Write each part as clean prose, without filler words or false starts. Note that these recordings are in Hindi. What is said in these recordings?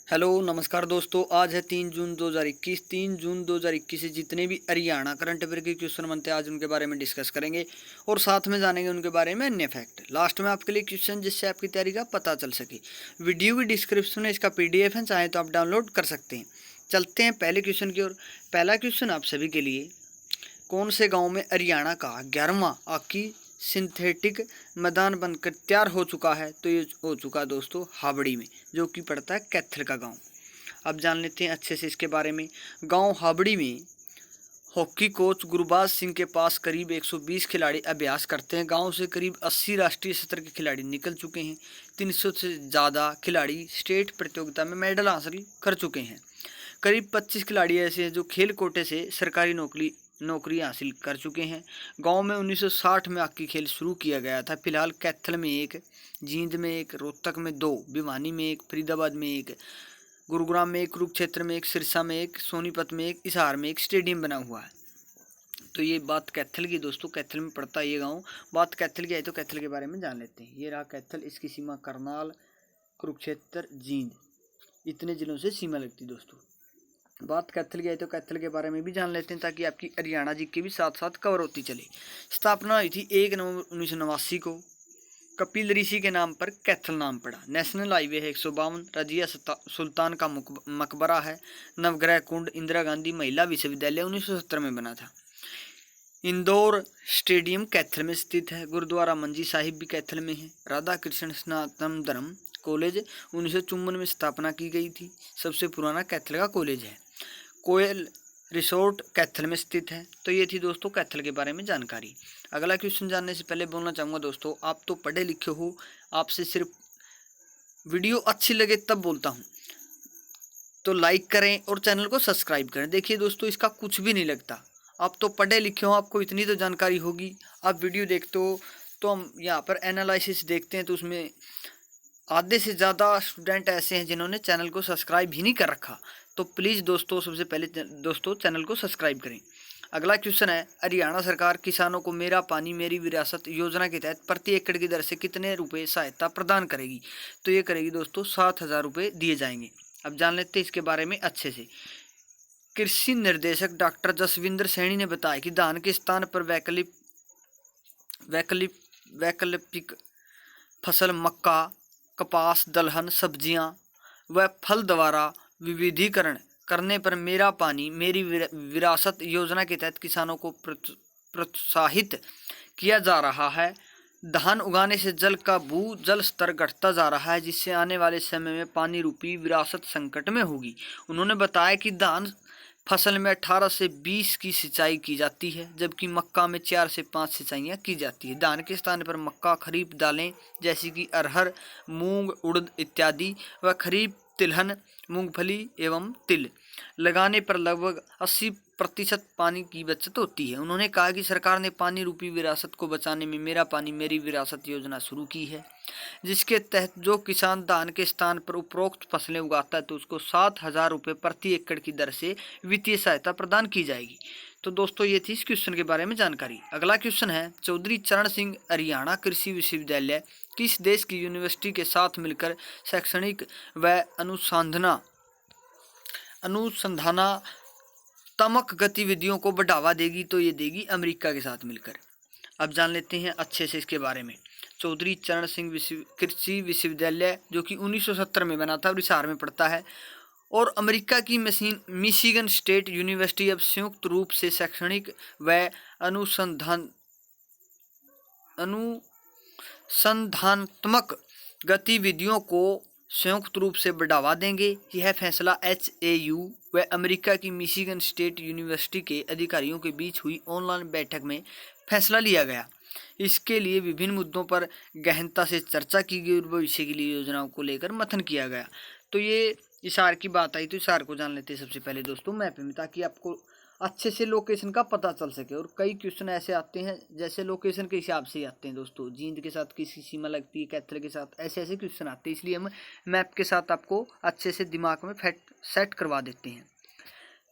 हेलो नमस्कार दोस्तों। आज है 3 जून 2021। 3 जून 2021 से जितने भी हरियाणा करंट अफेयर के क्वेश्चन बनते हैं आज उनके बारे में डिस्कस करेंगे और साथ में जानेंगे उनके बारे में अन्य फैक्ट। लास्ट में आपके लिए क्वेश्चन जिससे आपकी तैयारी का पता चल सके। वीडियो की डिस्क्रिप्शन में इसका पीडीएफ है, चाहे तो आप डाउनलोड कर सकते हैं। चलते हैं पहले क्वेश्चन की ओर। पहला क्वेश्चन आप सभी के लिए, कौन से गाँव में हरियाणा का 11वां हॉकी सिंथेटिक मैदान बनकर तैयार हो चुका है? तो ये हो चुका है दोस्तों हावड़ी में, जो कि पड़ता है कैथल का गांव। अब जान लेते हैं अच्छे से इसके बारे में। गांव हावड़ी में हॉकी कोच गुरबाज सिंह के पास करीब 120 खिलाड़ी अभ्यास करते हैं। गांव से करीब 80 राष्ट्रीय स्तर के खिलाड़ी निकल चुके हैं। 300 से ज़्यादा खिलाड़ी स्टेट प्रतियोगिता में मेडल हासिल कर चुके हैं। करीब 25 खिलाड़ी ऐसे हैं जो खेल कोटे से सरकारी नौकरी हासिल कर चुके हैं। गांव में 1960 में हॉकी खेल शुरू किया गया था। फिलहाल कैथल में एक, जींद में एक, रोहतक में 2, भिवानी में एक, फरीदाबाद में एक, गुरुग्राम में एक, कुरुक्षेत्र में एक, सिरसा में एक, सोनीपत में एक, हिसार में एक स्टेडियम बना हुआ है। तो ये बात कैथल की दोस्तों, कैथल में पड़ता है ये गाँव। बात कैथल की है तो कैथल के बारे में जान लेते हैं। ये रहा कैथल, इसकी सीमा करनाल, कुरुक्षेत्र, जींद, इतने जिलों से सीमा लगती है दोस्तों। बात कैथल की है तो कैथल के बारे में भी जान लेते हैं, ताकि आपकी हरियाणा जी के भी साथ साथ कवर होती चले। स्थापना हुई थी 1 नवंबर 1989 को। कपिल ऋषि के नाम पर कैथल नाम पड़ा। नेशनल हाईवे है 152। रजिया सुल्तान का मकबरा है। नवग्रह कुंड, इंदिरा गांधी महिला विश्वविद्यालय 1970 में बना था। इंदौर स्टेडियम कैथल में स्थित है। गुरुद्वारा मंजी साहिब भी कैथल में है। राधा कृष्ण स्नातन धर्म कॉलेज 1954 में स्थापना की गई थी। सबसे पुराना कैथल का कॉलेज है। कोयल रिसोर्ट कैथल में स्थित है। तो ये थी दोस्तों कैथल के बारे में जानकारी। अगला क्वेश्चन जानने से पहले बोलना चाहूँगा दोस्तों, आप तो पढ़े लिखे हो, आपसे सिर्फ वीडियो अच्छी लगे तब बोलता हूँ, तो लाइक करें और चैनल को सब्सक्राइब करें। देखिए दोस्तों, इसका कुछ भी नहीं लगता। आप तो पढ़े लिखे हो, आपको इतनी तो जानकारी होगी। आप वीडियो देखते हो तो हम यहाँ पर एनालिसिस देखते हैं, तो उसमें आधे से ज़्यादा स्टूडेंट ऐसे हैं जिन्होंने चैनल को सब्सक्राइब ही नहीं कर रखा। तो प्लीज़ दोस्तों, सबसे पहले दोस्तों चैनल को सब्सक्राइब करें। अगला क्वेश्चन है, हरियाणा सरकार किसानों को मेरा पानी मेरी विरासत योजना के तहत प्रति एकड़ की दर से कितने रुपए सहायता प्रदान करेगी? तो ये करेगी दोस्तों 7,000 रुपये दिए जाएंगे। अब जान लेते हैं इसके बारे में अच्छे से। कृषि निर्देशक डॉक्टर जसविंदर सैनी ने बताया कि धान के स्थान पर वैकल्पिक फसल मक्का, कपास, दलहन, सब्जियां व फल द्वारा विविधीकरण करने पर मेरा पानी मेरी विरासत योजना के तहत किसानों को प्रोत्साहित किया जा रहा है। धान उगाने से जल का भू जल स्तर घटता जा रहा है, जिससे आने वाले समय में पानी रूपी विरासत संकट में होगी। उन्होंने बताया कि धान फसल में 18 से 20 की सिंचाई की जाती है, जबकि मक्का में 4 से 5 सिंचाइयाँ की जाती है। धान के स्थान पर मक्का, खरीफ दालें जैसी कि अरहर, मूंग, उड़द इत्यादि व खरीफ तिलहन, मूंगफली एवं तिल लगाने पर लगभग 80% पानी की बचत होती है। उन्होंने कहा कि सरकार ने पानी रूपी विरासत को बचाने में मेरा पानी मेरी विरासत योजना शुरू की है, जिसके तहत जो किसान धान के स्थान पर उपरोक्त फसलें उगाता है तो उसको 7,000 रुपये प्रति एकड़ की दर से वित्तीय सहायता प्रदान की जाएगी। तो दोस्तों ये थी इस क्वेश्चन के बारे में जानकारी। अगला क्वेश्चन है, चौधरी चरण सिंह हरियाणा कृषि विश्वविद्यालय किस देश की यूनिवर्सिटी के साथ मिलकर शैक्षणिक व अनुसंधानात्मक गतिविधियों को बढ़ावा देगी? तो ये देगी अमेरिका के साथ मिलकर। अब जान लेते हैं अच्छे से इसके बारे में। चौधरी चरण सिंह कृषि विश्वविद्यालय जो कि 1970 में बना था और हिसार में पड़ता है, और अमेरिका की मिशिगन स्टेट यूनिवर्सिटी अब संयुक्त रूप से शैक्षणिक व अनुसंधानात्मक गतिविधियों को संयुक्त रूप से बढ़ावा देंगे। यह फैसला HAU व अमेरिका की मिशिगन स्टेट यूनिवर्सिटी के अधिकारियों के बीच हुई ऑनलाइन बैठक में फैसला लिया गया। इसके लिए विभिन्न मुद्दों पर गहनता से चर्चा की गई और भविष्य की लिए योजनाओं को लेकर मंथन किया गया। तो ये हिसार की बात आई, तो हिसार को जान लेते हैं सबसे पहले दोस्तों मैप में, ताकि आपको अच्छे से लोकेशन का पता चल सके। और कई क्वेश्चन ऐसे आते हैं जैसे लोकेशन के हिसाब से ही आते हैं दोस्तों, जींद के साथ किसकी सीमा लगती है, कैथल के साथ, ऐसे ऐसे क्वेश्चन आते हैं। इसलिए हम मैप के साथ आपको अच्छे से दिमाग में सेट करवा देते हैं।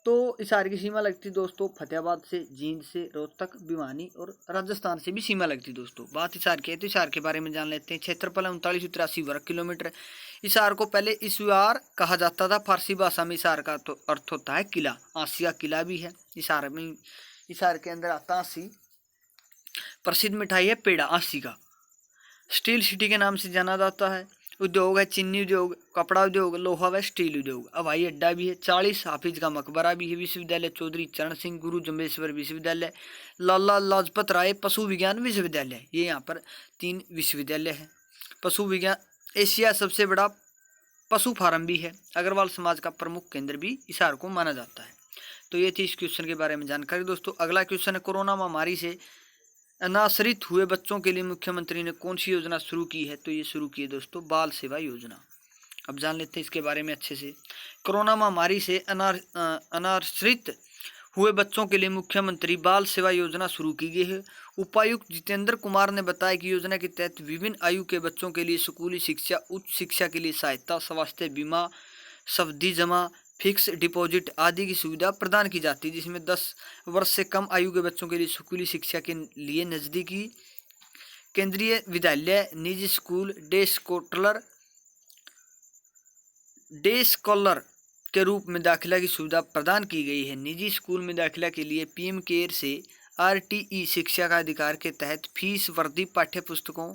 तो हिसार की सीमा लगती दोस्तों फतेहाबाद से, जींद से, रोहतक, भिवानी और राजस्थान से भी सीमा लगती दोस्तों। बात हिसार की है तो हिसार के बारे में जान लेते हैं। क्षेत्रफल 3983 वर्ग किलोमीटर। हिसार को पहले इसवार कहा जाता था। फारसी भाषा में हिसार का तो अर्थ होता है किला। आसिया किला भी है हिसार में। हिसार के अंदर आता आसी। प्रसिद्ध मिठाई है पेड़ा आसी का। स्टील सिटी के नाम से जाना जाता है। उद्योग है चीनी उद्योग, कपड़ा उद्योग, लोहा व स्टील उद्योग। हवाई अड्डा भी है। 40 हाफिज का मकबरा भी है। विश्वविद्यालय चौधरी चरण सिंह गुरु जम्बेश्वर विश्वविद्यालय, लाला लाजपत राय पशु विज्ञान विश्वविद्यालय, ये यहाँ पर 3 विश्वविद्यालय है। पशु विज्ञान एशिया सबसे बड़ा पशु फार्म भी है। अग्रवाल समाज का प्रमुख केंद्र भी हिसार को माना जाता है। तो ये थी इस क्वेश्चन के बारे में जानकारी दोस्तों। अगला क्वेश्चन है कोरोना महामारी से अनाश्रित हुए बच्चों के लिए मुख्यमंत्री ने कौन सी योजना शुरू की है? तो ये शुरू की है दोस्तों बाल सेवा योजना। अब जान लेते हैं इसके बारे में अच्छे से। कोरोना महामारी से अनाश्रित हुए बच्चों के लिए मुख्यमंत्री बाल सेवा योजना शुरू की गई है। उपायुक्त जितेंद्र कुमार ने बताया कि योजना के तहत विभिन्न आयु के बच्चों के लिए स्कूली शिक्षा, उच्च शिक्षा के लिए सहायता, स्वास्थ्य बीमा, सावधि जमा, फिक्स डिपॉजिट आदि की सुविधा प्रदान की जाती है, जिसमें 10 वर्ष से कम आयु के बच्चों के लिए स्कूली शिक्षा के लिए नज़दीकी केंद्रीय विद्यालय, निजी स्कूल, डे स्कॉलर के रूप में दाखिला की सुविधा प्रदान की गई है। निजी स्कूल में दाखिला के लिए पीएम केयर से आरटीई शिक्षा का अधिकार के तहत फीस वर्दी, पाठ्य पुस्तकों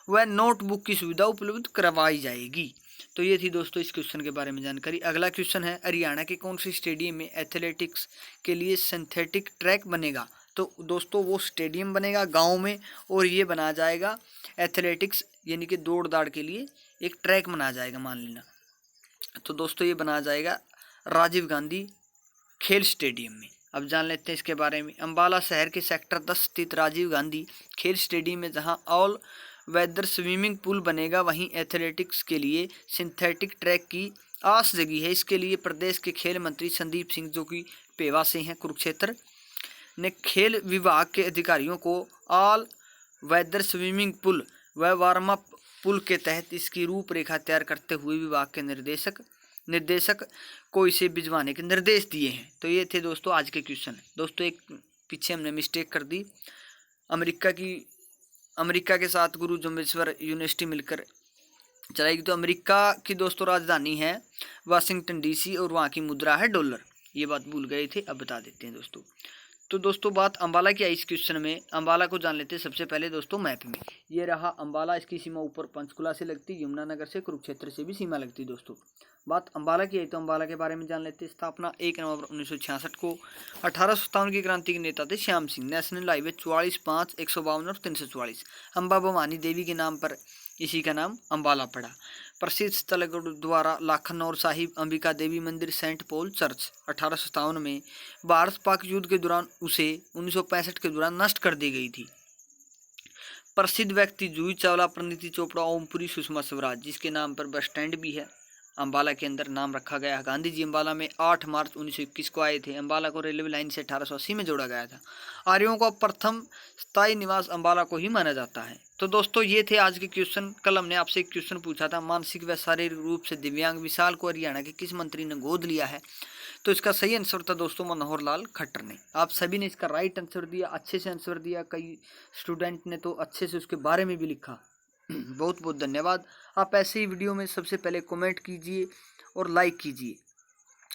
व नोटबुक की सुविधा उपलब्ध करवाई जाएगी। तो ये थी दोस्तों इस क्वेश्चन के बारे में जानकारी। अगला क्वेश्चन है हरियाणा के कौन से स्टेडियम में एथलेटिक्स के लिए सिंथेटिक ट्रैक बनेगा? तो दोस्तों वो स्टेडियम बनेगा गांव में और ये बना जाएगा एथलेटिक्स यानी कि दौड़ दाड़ के लिए एक ट्रैक बना जाएगा मान लेना। तो दोस्तों ये बना जाएगा राजीव गांधी खेल स्टेडियम में। अब जान लेते हैं इसके बारे में। अंबाला शहर के सेक्टर 10 स्थित राजीव गांधी खेल स्टेडियम में जहां ऑल वेदर स्विमिंग पूल बनेगा, वहीं एथलेटिक्स के लिए सिंथेटिक ट्रैक की आस जगी है। इसके लिए प्रदेश के खेल मंत्री संदीप सिंह, जो कि पेवा से हैं कुरुक्षेत्र, ने खेल विभाग के अधिकारियों को ऑल वेदर स्विमिंग पूल व वार्म अप पुल के तहत इसकी रूपरेखा तैयार करते हुए विभाग के निर्देशक को इसे भिजवाने के निर्देश दिए हैं। तो ये थे दोस्तों आज के क्वेश्चन। दोस्तों एक पीछे हमने मिस्टेक कर दी। अमेरिका के साथ गुरु जम्बेश्वर यूनिवर्सिटी मिलकर चलाएगी। तो अमेरिका की दोस्तों राजधानी है वाशिंगटन डीसी और वहाँ की मुद्रा है डॉलर। ये बात भूल गए थे, अब बता देते हैं दोस्तों। तो दोस्तों बात अंबाला की आई इस क्वेश्चन में। अंबाला को जान लेते हैं सबसे पहले दोस्तों मैप में। ये रहा अंबाला, इसकी सीमा ऊपर पंचकुला से लगती, यमुनानगर से, कुरुक्षेत्र से भी सीमा लगती दोस्तों। बात अंबाला की आई तो अंबाला के बारे में जान लेते हैं। स्थापना 1 नवंबर 1966 को। 1857 की क्रांति के नेता थे श्याम सिंह। नेशनल हाईवे 44, 5, 152 और 344। अम्बा भवानी देवी के नाम पर इसी का नाम अंबाला पड़ा। प्रसिद्ध स्थल गुरुद्वारा लाखनौर साहिब, अंबिका देवी मंदिर, सेंट पॉल चर्च। 1857 में भारत पाक युद्ध के दौरान उसे 1965 के दौरान नष्ट कर दी गई थी। प्रसिद्ध व्यक्ति जूही चावला, परिणीति चोपड़ा, ओमपुरी, सुषमा स्वराज, जिसके नाम पर बस स्टैंड भी है अंबाला के अंदर, नाम रखा गया है। गांधी जी अंबाला में 8 मार्च 1921 को आए थे। अंबाला को रेलवे लाइन से 1880 में जोड़ा गया था। आर्यों का प्रथम स्थायी निवास अंबाला को ही माना जाता है। तो दोस्तों ये थे आज के क्वेश्चन। कल हमने आपसे एक क्वेश्चन पूछा था, मानसिक व शारीरिक रूप से दिव्यांग विशाल को हरियाणा के किस मंत्री ने गोद लिया है? तो इसका सही आंसर था दोस्तों मनोहर लाल खट्टर ने। आप सभी ने इसका राइट आंसर दिया, अच्छे से आंसर दिया। कई स्टूडेंट ने तो अच्छे से उसके बारे में भी लिखा। बहुत बहुत धन्यवाद। आप ऐसे ही वीडियो में सबसे पहले कमेंट कीजिए और लाइक कीजिए,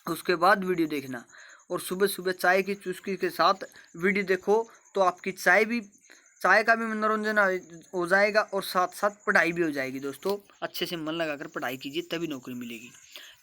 उसके बाद वीडियो देखना। और सुबह सुबह चाय की चुस्की के साथ वीडियो देखो तो आपकी चाय का भी मनोरंजन हो जाएगा और साथ साथ पढ़ाई भी हो जाएगी। दोस्तों अच्छे से मन लगाकर पढ़ाई कीजिए, तभी नौकरी मिलेगी।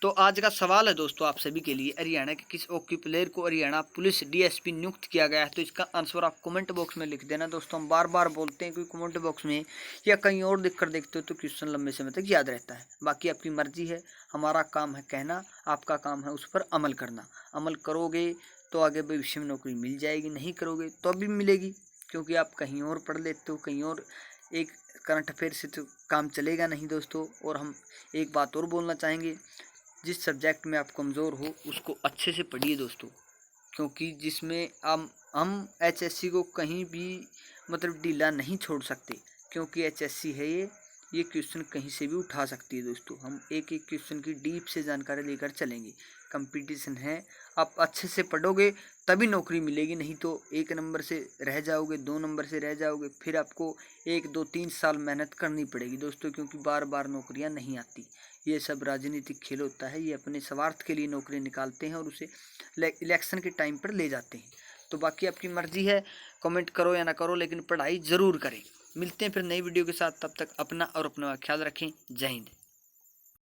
तो आज का सवाल है दोस्तों आप सभी के लिए, हरियाणा के किस हॉकी प्लेयर को हरियाणा पुलिस डीएसपी नियुक्त किया गया है? तो इसका आंसर आप कमेंट बॉक्स में लिख देना दोस्तों। हम बार बार बोलते हैं कि कमेंट बॉक्स में या कहीं और लिख कर देखते हो तो क्वेश्चन लंबे समय तक याद रहता है। बाकी आपकी मर्जी है, हमारा काम है कहना, आपका काम है उस पर अमल करना। अमल करोगे तो आगे भविष्य में नौकरी मिल जाएगी, नहीं करोगे तो भी मिलेगी, क्योंकि आप कहीं और पढ़ लेते हो, कहीं और एक करंट अफेयर से तो काम चलेगा नहीं दोस्तों। और हम एक बात और बोलना चाहेंगे, जिस सब्जेक्ट में आप कमज़ोर हो उसको अच्छे से पढ़िए दोस्तों, क्योंकि जिसमें हम एचएससी को कहीं भी मतलब ढीला नहीं छोड़ सकते, क्योंकि एचएससी है ये ये क्वेश्चन कहीं से भी उठा सकती है दोस्तों। हम एक एक क्वेश्चन की डीप से जानकारी लेकर चलेंगे। कंपटीशन है, आप अच्छे से पढ़ोगे तभी नौकरी मिलेगी, नहीं तो 1 नंबर से रह जाओगे, 2 नंबर से रह जाओगे, फिर आपको 1 2 3 साल मेहनत करनी पड़ेगी दोस्तों, क्योंकि बार बार नौकरियां नहीं आती। ये सब राजनीतिक खेल होता है, ये अपने स्वार्थ के लिए नौकरी निकालते हैं और उसे इलेक्शन के टाइम पर ले जाते हैं। तो बाकी आपकी मर्जी है, कमेंट करो या ना करो, लेकिन पढ़ाई ज़रूर करें। मिलते हैं फिर नई वीडियो के साथ, तब तक अपना और अपना ख्याल रखें। जय हिंद।